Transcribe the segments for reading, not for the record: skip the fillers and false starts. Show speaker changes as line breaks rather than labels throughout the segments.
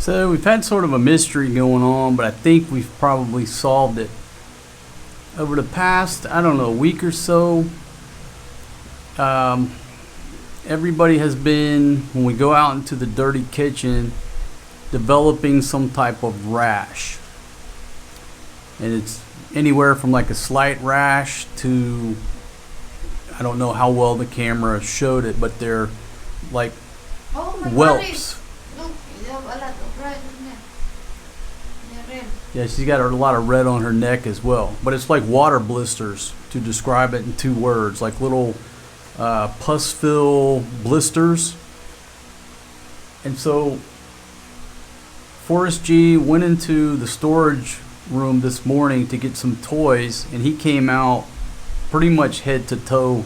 So we've had sort of a mystery going on, but I think we've probably solved it. Over the past, I don't know, week or so, everybody has been, when we go out into the dirty kitchen, developing some type of rash. And it's anywhere from like a slight rash to, I don't know how well the camera showed it, but they're like whelps.
Look, you have a lot of red in there. Yeah, red.
Yeah, she's got a lot of red on her neck as well. But it's like water blisters, to describe it in 2 words, like little pus-filled blisters. And so Forrest G went into the storage room this morning to get some toys, and he came out pretty much head to toe,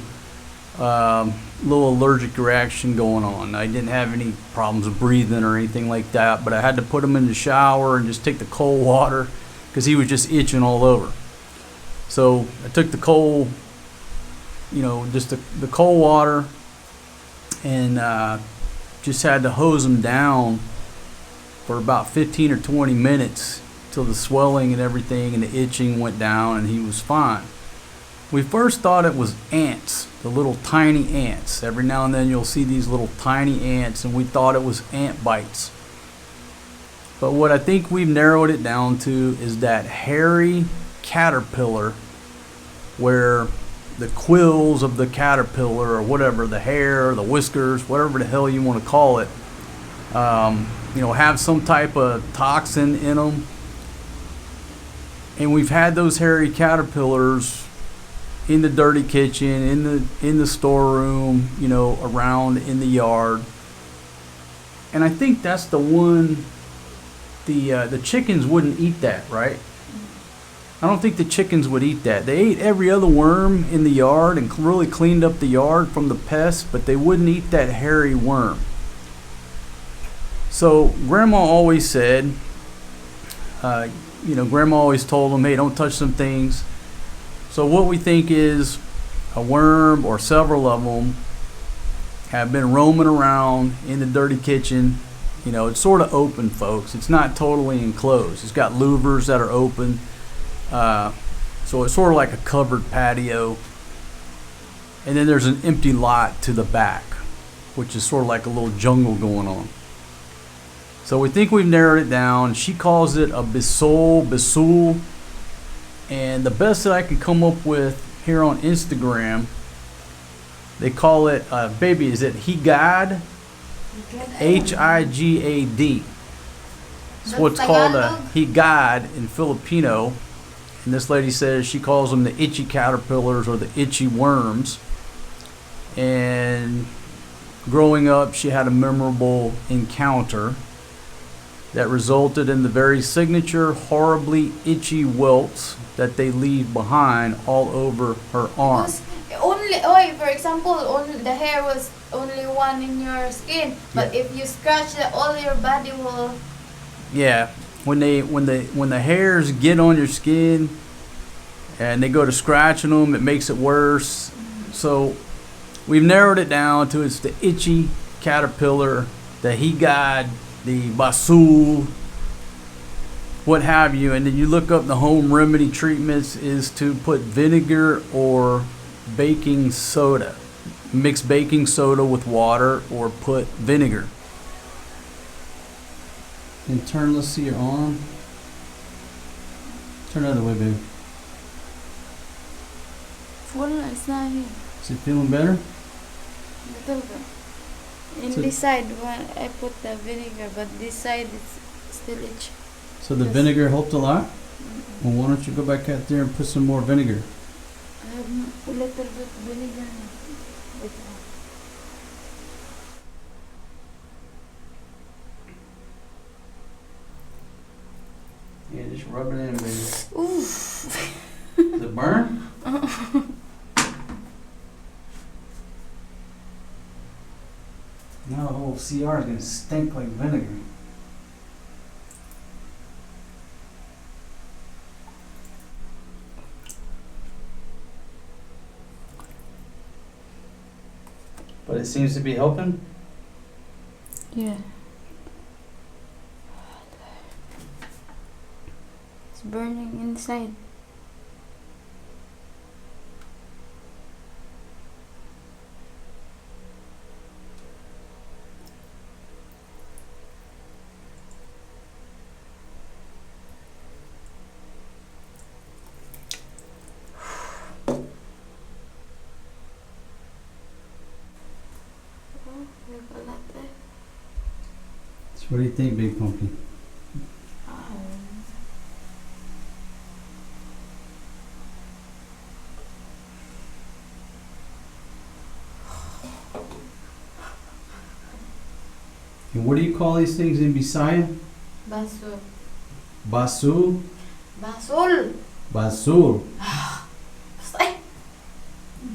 little allergic reaction going on. I didn't have any problems with breathing or anything like that, but I had to put him in the shower and just take the cold water because he was just itching all over. So I took the cold, just the cold water, and just had to hose him down for about 15 or 20 minutes till the swelling and everything and the itching went down, and he was fine. We first thought it was ants, the little tiny ants. Every now and then you'll see these little tiny ants, and we thought it was ant bites. But what I think we've narrowed it down to is that hairy caterpillar, where the quills of the caterpillar, or whatever, the hair, the whiskers, whatever the hell you want to call it, have some type of toxin in them. And we've had those hairy caterpillars in the dirty kitchen, in the storeroom, around in the yard. And I think that's the one. The chickens wouldn't eat that, right? I don't think the chickens would eat that. They ate every other worm in the yard and really cleaned up the yard from the pests, but they wouldn't eat that hairy worm. So Grandma always said, Grandma always told them, hey, don't touch some things. So what we think is a worm or several of them have been roaming around in the dirty kitchen. It's sort of open, folks. It's not totally enclosed. It's got louvers that are open. So it's sort of like a covered patio. And then there's an empty lot to the back, which is sort of like a little jungle going on. So we think we've narrowed it down. She calls it a Basul. And the best that I can come up with here on Instagram, they call it, is it Higad? Higad. It's what's called a Higad in Filipino. And this lady says she calls them the itchy caterpillars or the itchy worms. And growing up, she had a memorable encounter that resulted in the very signature horribly itchy welts that they leave behind all over her arm.
For example, only the hair was only one in your skin, but if you scratch that, all your body will.
Yeah, when the hairs get on your skin and they go to scratching them, it makes it worse. So we've narrowed it down to it's the itchy caterpillar, the Higad, the Basul, what have you. And then you look up the home remedy treatments is to put vinegar or baking soda. Mix baking soda with water or put vinegar. And turn, let's see your arm. Turn the other way, baby.
It's not here.
Is it feeling better?
Little bit. In this side, when I put the vinegar, but this side it's still itchy.
So the vinegar helped a lot? Well, why don't you go back out there and put some more vinegar?
I have a little bit vinegar.
Yeah, just rub it in, baby.
Oof.
Does it burn? Now the whole CR is going to stink like vinegar. But it seems to be helping?
Yeah. It's burning inside.
So what do you think, Big Pumpkin? And what do you call these things in Bisaya?
Basul.
Basul?
Basul.
Basul.
Basta.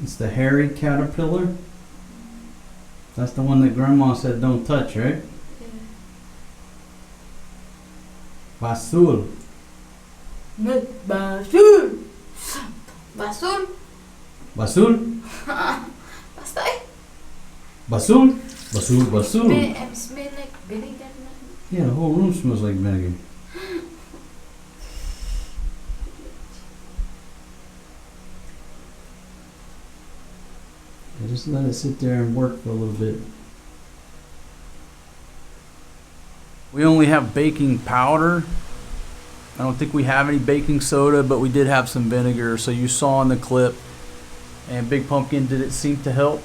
It's the hairy caterpillar. That's the one that Grandma said don't touch, right? Basul.
Basul. Basul.
Basul?
Basta.
Basul? Basul, Basul.
It smells like vinegar.
Yeah, the whole room smells like vinegar. I just let it sit there and work for a little bit. We only have baking powder. I don't think we have any baking soda, but we did have some vinegar. So you saw in the clip. And Big Pumpkin, did it seem to help?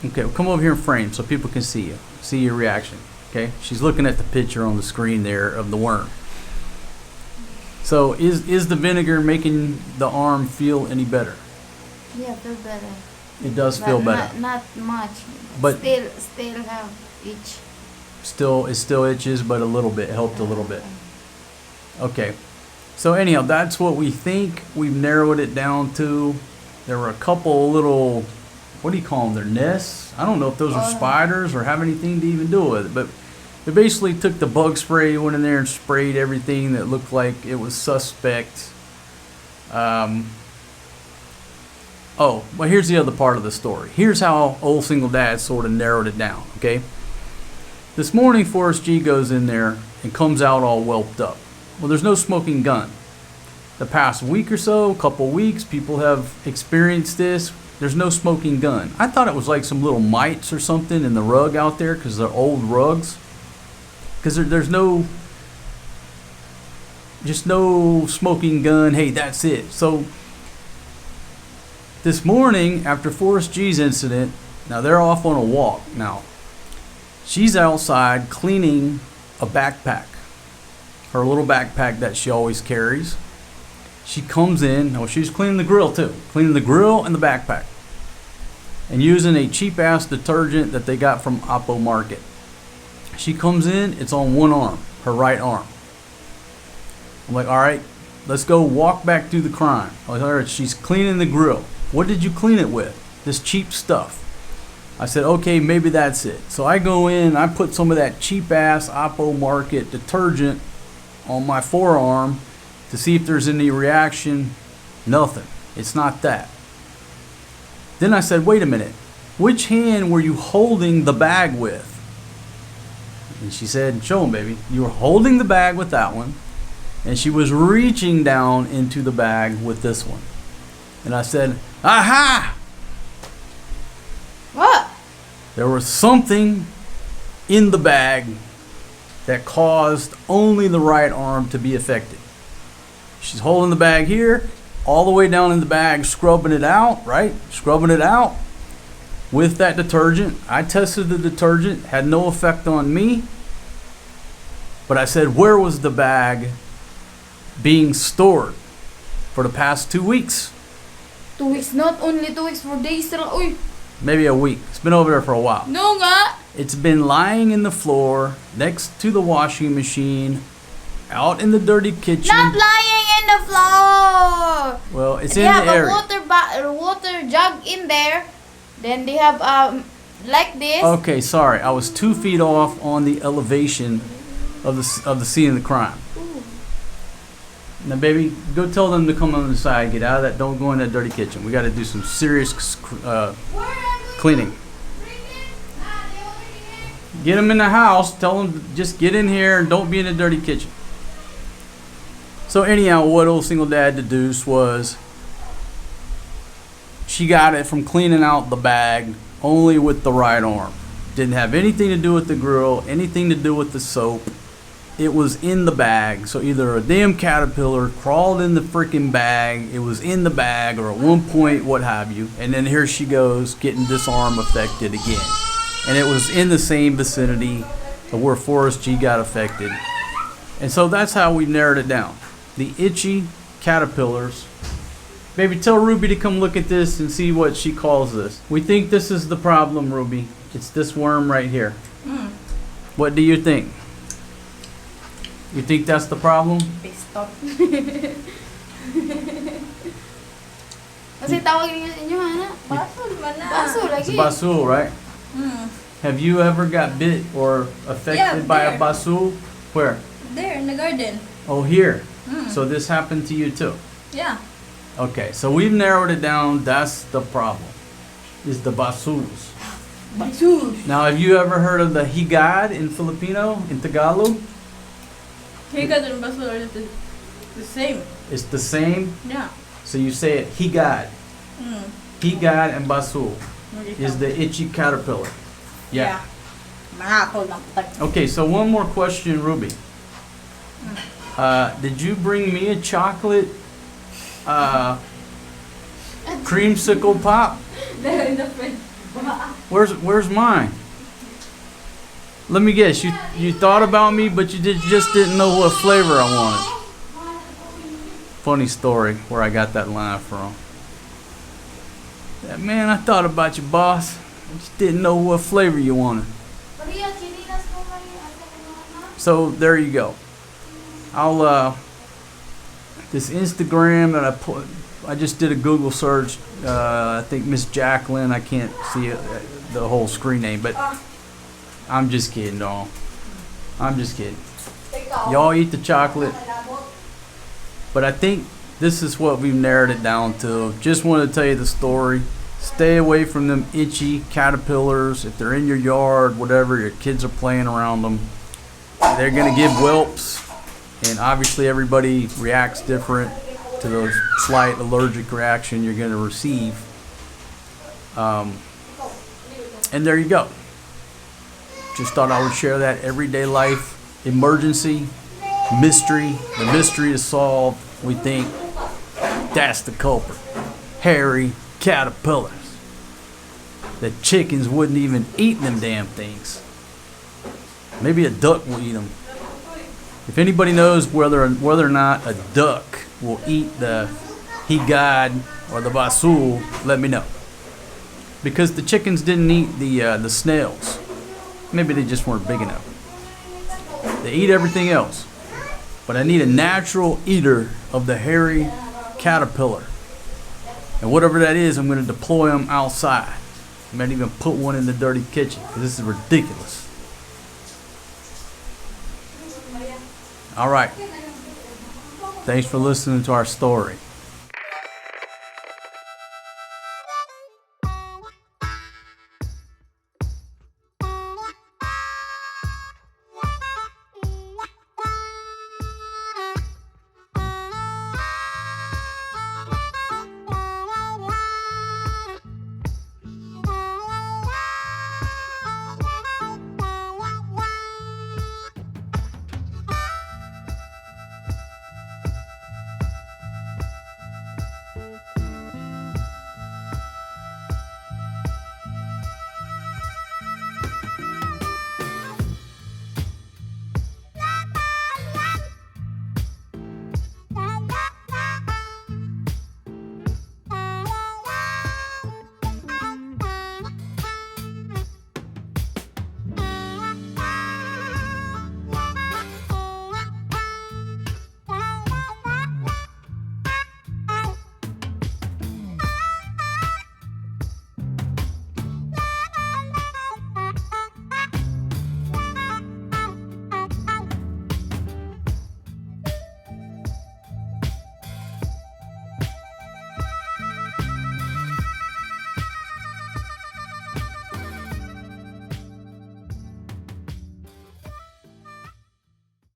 Okay, well, come over here and frame so people can see you. See your reaction. Okay? She's looking at the picture on the screen there of the worm. So is the vinegar making the arm feel any better?
Yeah, feel better.
It does feel better.
Not much.
But
still have itch.
It still itches, but a little bit. It helped a little bit. Okay. So anyhow, that's what we think. We've narrowed it down to. There were a couple little, what do you call them? They're nests. I don't know if those are spiders or have anything to even do with it. But we basically took the bug spray, went in there and sprayed everything that looked like it was suspect. Oh, well, here's the other part of the story. Here's how Old Single Dad sort of narrowed it down, okay? This morning, Forrest G goes in there and comes out all whelped up. Well, there's no smoking gun. The past week or so, couple weeks, people have experienced this. There's no smoking gun. I thought it was like some little mites or something in the rug out there because they're old rugs. Because there's no smoking gun. Hey, that's it. So this morning, after Forrest G's incident, now they're off on a walk. Now, she's outside cleaning a backpack, her little backpack that she always carries. She comes in, oh, she's cleaning the grill too, cleaning the grill and the backpack, and using a cheap-ass detergent that they got from Oppo Market. She comes in, it's on one arm, her right arm. I'm like, all right, let's go walk back through the crime. I was, all right, she's cleaning the grill. What did you clean it with? This cheap stuff. I said, okay, maybe that's it. So I go in, I put some of that cheap-ass Oppo Market detergent on my forearm to see if there's any reaction. Nothing. It's not that. Then I said, wait a minute. Which hand were you holding the bag with? And she said, show him, baby. You were holding the bag with that one. And she was reaching down into the bag with this one. And I said, aha!
What?
There was something in the bag that caused only the right arm to be affected. She's holding the bag here, all the way down in the bag, scrubbing it out, right? Scrubbing it out with that detergent. I tested the detergent, had no effect on me. But I said, where was the bag being stored for the past 2 weeks?
2 weeks, not only 2 weeks, 4 days. Uy.
Maybe a week. It's been over there for a while.
No nga.
It's been lying in the floor next to the washing machine, out in the dirty kitchen.
Not lying in the floor.
Well, it's
They
in
have
the area.
a water jug in there. Then they have like this.
Okay, sorry. I was 2 feet off on the elevation of the scene of the crime.
Ooh.
Now, baby, go tell them to come on the side. Get out of that. Don't go in that dirty kitchen. We got to do some serious cleaning. Get them in the house. Tell them to just get in here and don't be in the dirty kitchen. So anyhow, what old single dad deduced was she got it from cleaning out the bag only with the right arm. Didn't have anything to do with the grill, anything to do with the soap. It was in the bag. So either a damn caterpillar crawled in the freaking bag, it was in the bag, or at one point, what have you. And then here she goes getting this arm affected again. And it was in the same vicinity of where Forrest G got affected. And so that's how we narrowed it down. The itchy caterpillars. Baby, tell Ruby to come look at this and see what she calls this. We think this is the problem, Ruby. It's this worm right here. What do you think? You think that's the problem?
Piston. Kasi tawag niyo sa inyo, ano?
Basul man na.
Basul lagi.
It's Basul, right? Have you ever got bit or affected by a
there.
Basul? Where?
There in the garden.
Oh, here. So this happened to you too.
Yeah.
Okay, so we've narrowed it down. That's the problem. Is the Basuls.
Basul.
Now, have you ever heard of the Higad in Filipino, in Tagalog?
Higad and Basul are the same.
It's the same.
Yeah.
So you say it Higad. Higad and Basul is the itchy caterpillar. Yeah.
Manakaw lang tag.
Okay, so one more question, Ruby. Did you bring me a chocolate creamsicle pop?
There in the fridge.
Where's mine? Let me guess. You thought about me, but you just didn't know what flavor I wanted. Funny story where I got that line from. Yeah, man, I thought about you, boss. I just didn't know what flavor you wanted. So there you go. I'll this Instagram that I just did a Google search. I think Miss Jacqueline. I can't see the whole screen name, but I'm just kidding, y'all. I'm just kidding. Y'all eat the chocolate, but I think this is what we've narrowed it down to. Just want to tell you the story. Stay away from them itchy caterpillars. If they're in your yard, whatever, your kids are playing around them, they're gonna give whelps. And obviously everybody reacts different to those slight allergic reaction you're going to receive. And there you go. Just thought I would share that everyday life emergency mystery. The mystery is solved. We think that's the culprit. Hairy caterpillars. The chickens wouldn't even eat them damn things. Maybe a duck will eat them. If anybody knows whether or not a duck will eat the Higad or the Basul, let me know. Because the chickens didn't eat the snails. Maybe they just weren't big enough. They eat everything else. But I need a natural eater of the hairy caterpillar. And whatever that is, I'm going to deploy them outside. I might even put one in the dirty kitchen, because this is ridiculous. All right. Thanks for listening to our story.